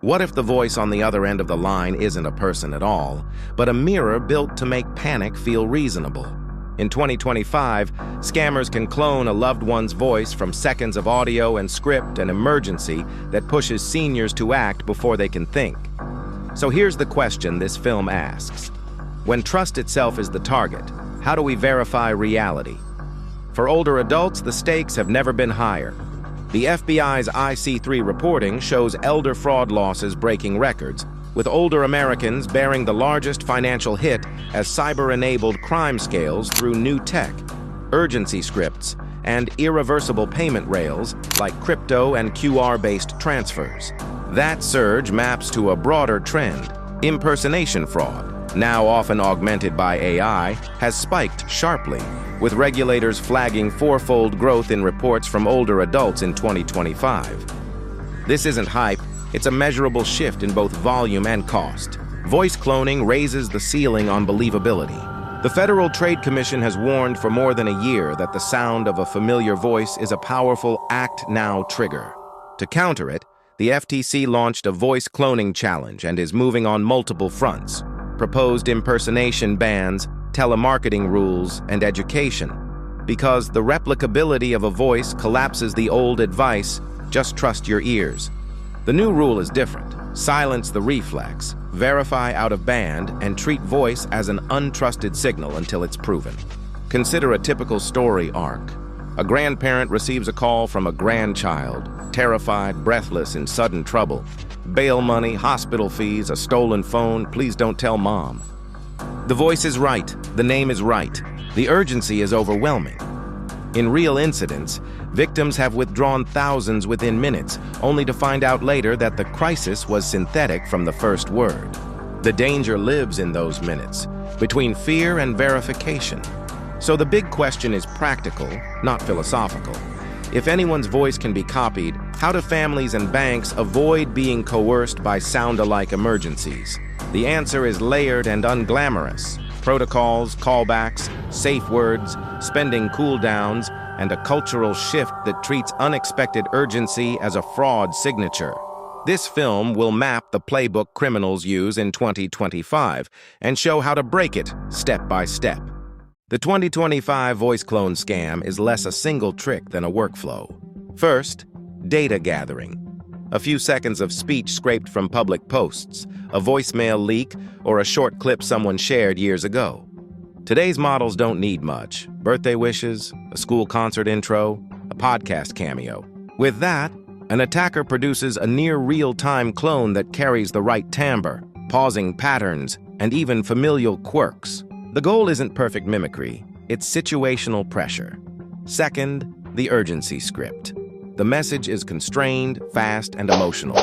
What if the voice on the other end of the line isn't a person at all, but a mirror built to make panic feel reasonable? In 2025, scammers can clone a loved one's voice from seconds of audio and script an emergency that pushes seniors to act before they can think. So here's the question this film asks. When trust itself is the target, how do we verify reality? For older adults, the stakes have never been higher. The FBI's IC3 reporting shows elder fraud losses breaking records, with older Americans bearing the largest financial hit as cyber-enabled crime scales through new tech, urgency scripts, and irreversible payment rails like crypto and QR-based transfers. That surge maps to a broader trend. Impersonation fraud, now often augmented by AI, has spiked sharply, with regulators flagging fourfold growth in reports from older adults in 2025. This isn't hype, it's a measurable shift in both volume and cost. Voice cloning raises the ceiling on believability. The Federal Trade Commission has warned for more than a year that the sound of a familiar voice is a powerful act now trigger. To counter it, the FTC launched a voice cloning challenge and is moving on multiple fronts: proposed impersonation bans, telemarketing rules, and education. Because the replicability of a voice collapses the old advice, just trust your ears. The new rule is different. Silence the reflex, verify out of band, and treat voice as an untrusted signal until it's proven. Consider a typical story arc. A grandparent receives a call from a grandchild, terrified, breathless, in sudden trouble. Bail money, hospital fees, a stolen phone, please don't tell mom. The voice is right, the name is right, the urgency is overwhelming. In real incidents, victims have withdrawn thousands within minutes, only to find out later that the crisis was synthetic from the first word. The danger lives in those minutes, between fear and verification. So the big question is practical, not philosophical. If anyone's voice can be copied, how do families and banks avoid being coerced by sound-alike emergencies? The answer is layered and unglamorous. Protocols, callbacks, safe words, spending cooldowns, and a cultural shift that treats unexpected urgency as a fraud signature. This film will map the playbook criminals use in 2025 and show how to break it step by step. The 2025 voice clone scam is less a single trick than a workflow. First, data gathering. A few seconds of speech scraped from public posts, a voicemail leak, or a short clip someone shared years ago. Today's models don't need much. Birthday wishes, a school concert intro, a podcast cameo. With that, an attacker produces a near real-time clone that carries the right timbre, pausing patterns, and even familial quirks. The goal isn't perfect mimicry, it's situational pressure. Second, the urgency script. The message is constrained, fast, and emotional.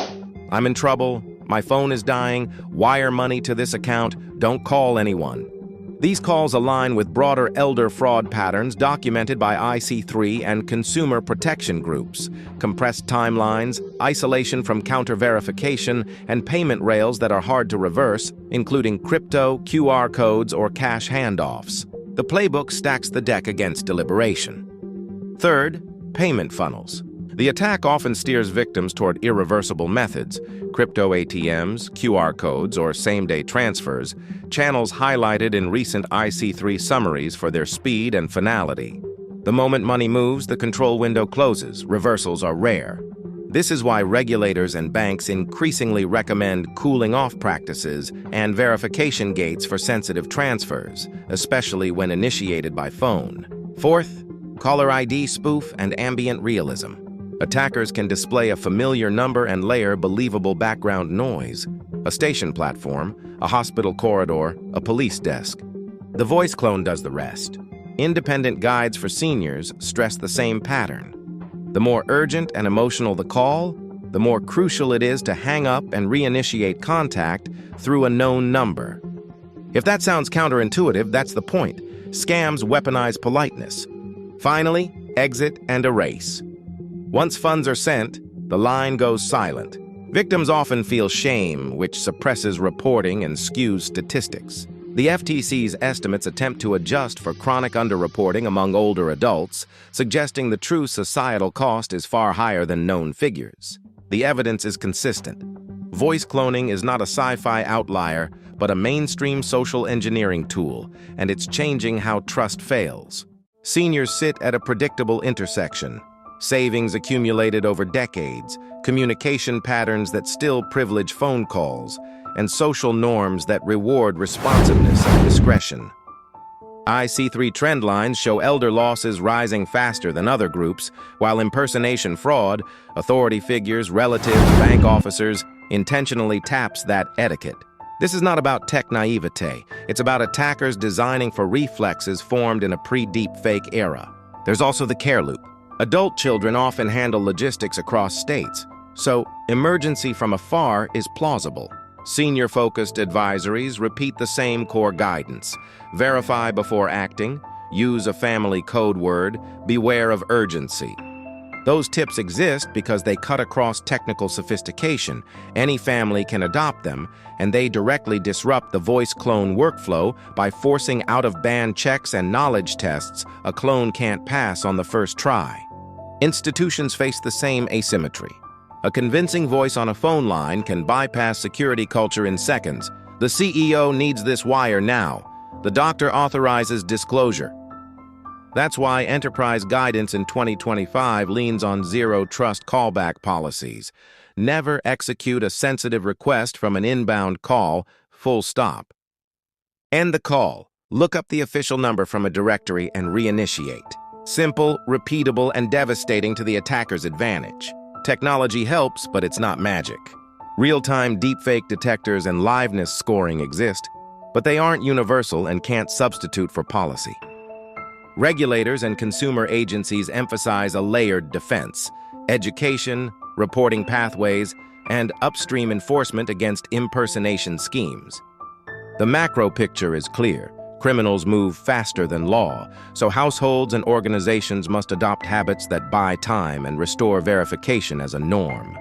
I'm in trouble, my phone is dying, wire money to this account, don't call anyone. These calls align with broader elder fraud patterns documented by IC3 and consumer protection groups, compressed timelines, isolation from counter-verification, and payment rails that are hard to reverse, including crypto, QR codes, or cash handoffs. The playbook stacks the deck against deliberation. Third, payment funnels. The attack often steers victims toward irreversible methods, crypto ATMs, QR codes, or same-day transfers, channels highlighted in recent IC3 summaries for their speed and finality. The moment money moves, the control window closes. Reversals are rare. This is why regulators and banks increasingly recommend cooling-off practices and verification gates for sensitive transfers, especially when initiated by phone. Fourth, caller ID spoof and ambient realism. Attackers can display a familiar number and layer believable background noise, a station platform, a hospital corridor, a police desk. The voice clone does the rest. Independent guides for seniors stress the same pattern. The more urgent and emotional the call, the more crucial it is to hang up and reinitiate contact through a known number. If that sounds counterintuitive, that's the point. Scams weaponize politeness. Finally, exit and erase. Once funds are sent, the line goes silent. Victims often feel shame, which suppresses reporting and skews statistics. The FTC's estimates attempt to adjust for chronic underreporting among older adults, suggesting the true societal cost is far higher than known figures. The evidence is consistent. Voice cloning is not a sci-fi outlier, but a mainstream social engineering tool, and it's changing how trust fails. Seniors sit at a predictable intersection. Savings accumulated over decades, communication patterns that still privilege phone calls, and social norms that reward responsiveness and discretion. IC3 trend lines show elder losses rising faster than other groups, while impersonation fraud, authority figures, relatives, bank officers, intentionally taps that etiquette. This is not about tech naivete. It's about attackers designing for reflexes formed in a pre-deepfake era. There's also the care loop. Adult children often handle logistics across states, so emergency from afar is plausible. Senior-focused advisories repeat the same core guidance. Verify before acting, use a family code word, beware of urgency. Those tips exist because they cut across technical sophistication. Any family can adopt them, and they directly disrupt the voice clone workflow by forcing out-of-band checks and knowledge tests a clone can't pass on the first try. Institutions face the same asymmetry. A convincing voice on a phone line can bypass security culture in seconds. The CEO needs this wire now. The doctor authorizes disclosure. That's why enterprise guidance in 2025 leans on zero-trust callback policies. Never execute a sensitive request from an inbound call, full stop. End the call. Look up the official number from a directory and reinitiate. Simple, repeatable, and devastating to the attacker's advantage. Technology helps, but it's not magic. Real-time deepfake detectors and liveness scoring exist, but they aren't universal and can't substitute for policy. Regulators and consumer agencies emphasize a layered defense: education, reporting pathways, and upstream enforcement against impersonation schemes. The macro picture is clear. Criminals move faster than law, so households and organizations must adopt habits that buy time and restore verification as a norm.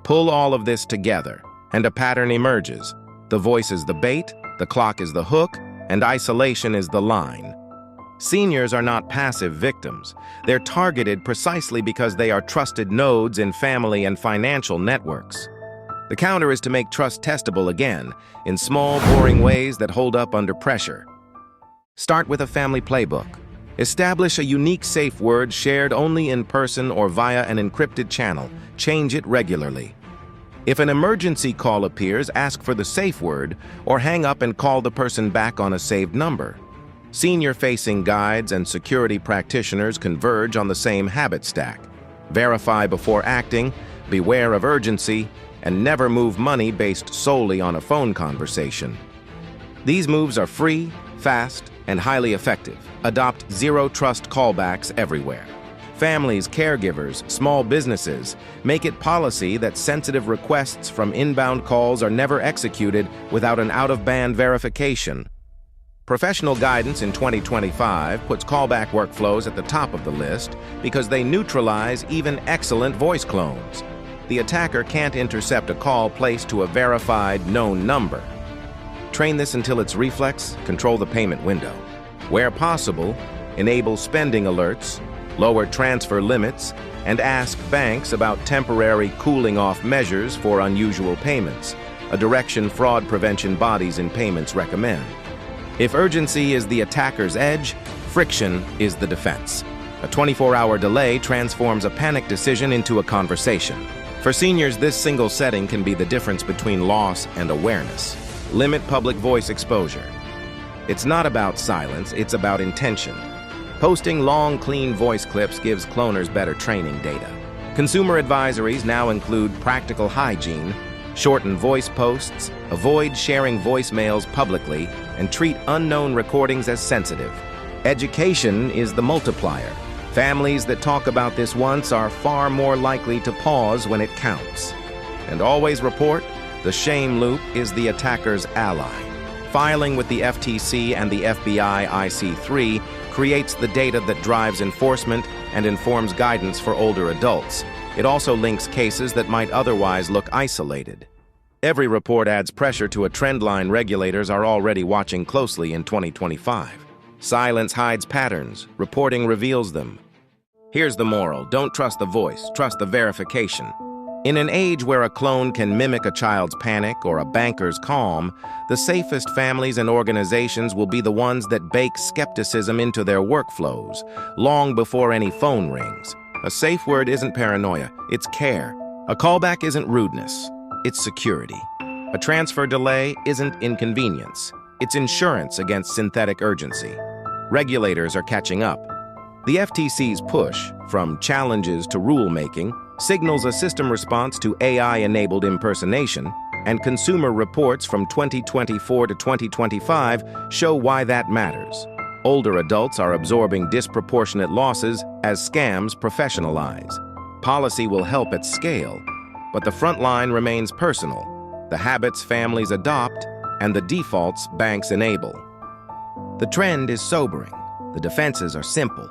Pull all of this together, and a pattern emerges. The voice is the bait, the clock is the hook, and isolation is the line. Seniors are not passive victims. They're targeted precisely because they are trusted nodes in family and financial networks. The counter is to make trust testable again, in small, boring ways that hold up under pressure. Start with a family playbook. Establish a unique safe word shared only in person or via an encrypted channel. Change it regularly. If an emergency call appears, ask for the safe word or hang up and call the person back on a saved number. Senior-facing guides and security practitioners converge on the same habit stack. Verify before acting, beware of urgency, and never move money based solely on a phone conversation. These moves are free, fast, and highly effective. Adopt zero-trust callbacks everywhere. Families, caregivers, small businesses, make it policy that sensitive requests from inbound calls are never executed without an out-of-band verification. Professional guidance in 2025 puts callback workflows at the top of the list because they neutralize even excellent voice clones. The attacker can't intercept a call placed to a verified, known number. Train this until it's reflex, control the payment window. Where possible, enable spending alerts, lower transfer limits, and ask banks about temporary cooling-off measures for unusual payments, a direction fraud prevention bodies in payments recommend. If urgency is the attacker's edge, friction is the defense. A 24-hour delay transforms a panic decision into a conversation. For seniors, this single setting can be the difference between loss and awareness. Limit public voice exposure. It's not about silence, it's about intention. Posting long, clean voice clips gives cloners better training data. Consumer advisories now include practical hygiene, shorten voice posts, avoid sharing voicemails publicly, and treat unknown recordings as sensitive. Education is the multiplier. Families that talk about this once are far more likely to pause when it counts. And always report, the shame loop is the attacker's ally. Filing with the FTC and the FBI IC3 creates the data that drives enforcement and informs guidance for older adults. It also links cases that might otherwise look isolated. Every report adds pressure to a trend line regulators are already watching closely in 2025. Silence hides patterns, reporting reveals them. Here's the moral: don't trust the voice, trust the verification. In an age where a clone can mimic a child's panic or a banker's calm, the safest families and organizations will be the ones that bake skepticism into their workflows, long before any phone rings. A safe word isn't paranoia, it's care. A callback isn't rudeness, it's security. A transfer delay isn't inconvenience, it's insurance against synthetic urgency. Regulators are catching up. The FTC's push, from challenges to rulemaking, signals a system response to AI-enabled impersonation, and consumer reports from 2024 to 2025 show why that matters. Older adults are absorbing disproportionate losses as scams professionalize. Policy will help at scale, but the front line remains personal. The habits families adopt, and the defaults banks enable. The trend is sobering. The defenses are simple.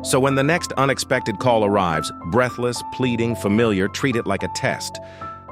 So when the next unexpected call arrives, breathless, pleading, familiar, treat it like a test.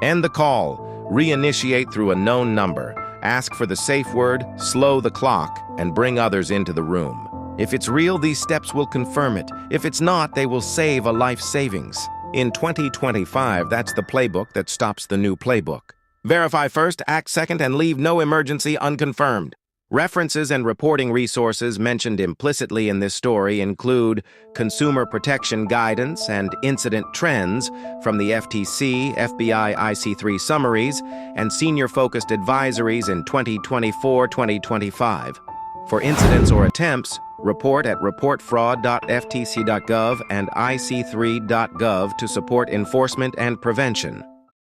End the call, reinitiate through a known number, ask for the safe word, slow the clock, and bring others into the room. If it's real, these steps will confirm it. If it's not, they will save a life savings. In 2025, that's the playbook that stops the new playbook. Verify first, act second, and leave no emergency unconfirmed. References and reporting resources mentioned implicitly in this story include consumer protection guidance and incident trends from the FTC, FBI IC3 summaries, and senior-focused advisories in 2024-2025. For incidents or attempts, report at reportfraud.ftc.gov and ic3.gov to support enforcement and prevention.